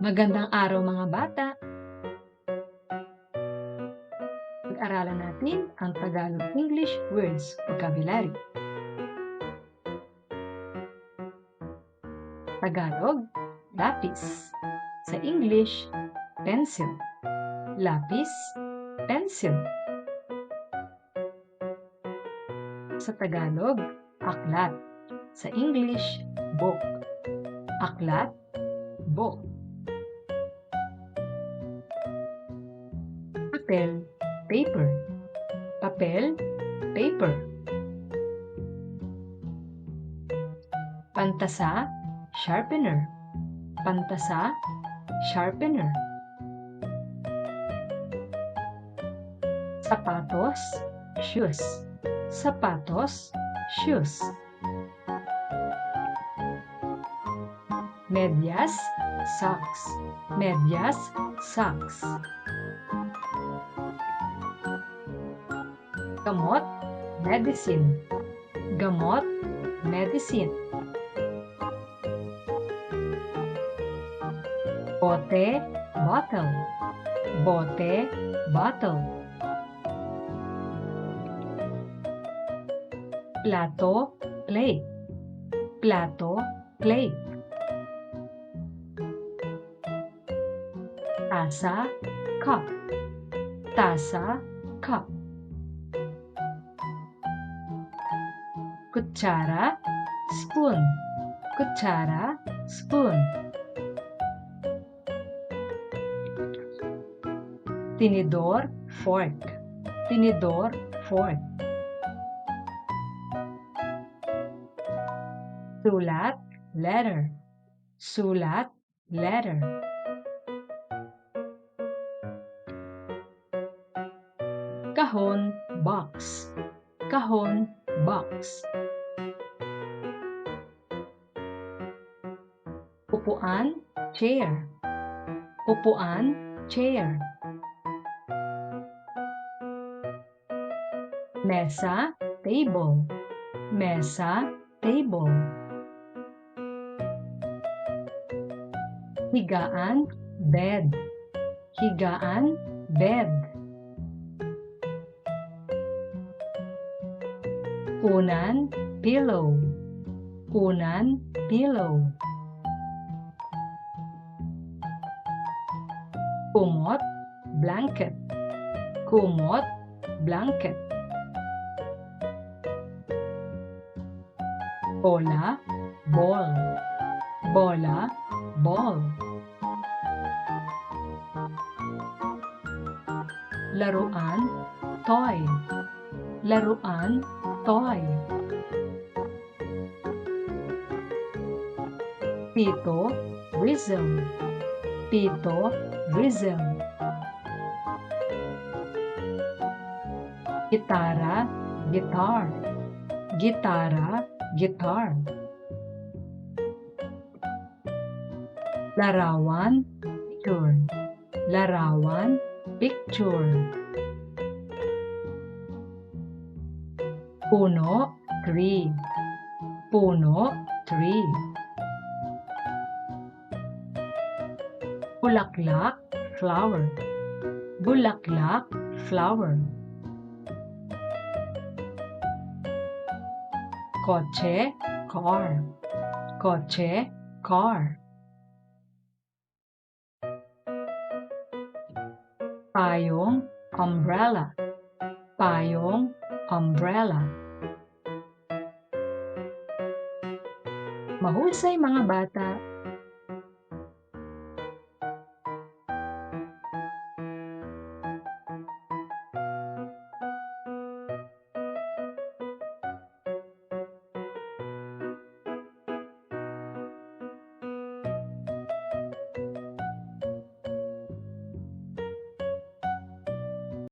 Magandang araw mga bata! Pag-aralan natin ang Tagalog-English words vocabulary. Tagalog, lapis. Sa English, pencil. Lapis, pencil. Sa Tagalog, aklat. Sa English, book. Aklat, book. Papel, paper. Papel, paper. Pantasa, sharpener. Pantasa, sharpener. Sapatos, shoes. Sapatos, shoes. Medyas, socks. Medyas, socks. Gamot, medicine. Gamot, medicine. Bote, bottle. Bote, bottle. Plato, plate. Plato, plate. Tasa, cup. Tasa, cup. Kutsara, spoon. Kutsara, spoon. Tinidor, fork. Tinidor, fork. Sulat, letter. Sulat, letter. Kahon, box. Kahon, box. Upuan, chair. Upuan, chair. Mesa, table. Mesa, table. Higaan, bed. Higaan, bed. Unan, pillow. Unan, pillow. Kumot, blanket. Kumot, blanket. Bola, ball. Bola, ball. Laruan, toy. Laruan, toy. Pito, whistle. Pito, whistle. Gitara, guitar. Gitara, guitar. Larawan, picture. Larawan, picture. Puno, tree. Puno, tree. Bulaklak, flower. Bulaklak, flower. Kotse, car. Kotse, car. Payong, umbrella. Payong, umbrella. Mahusay mga bata!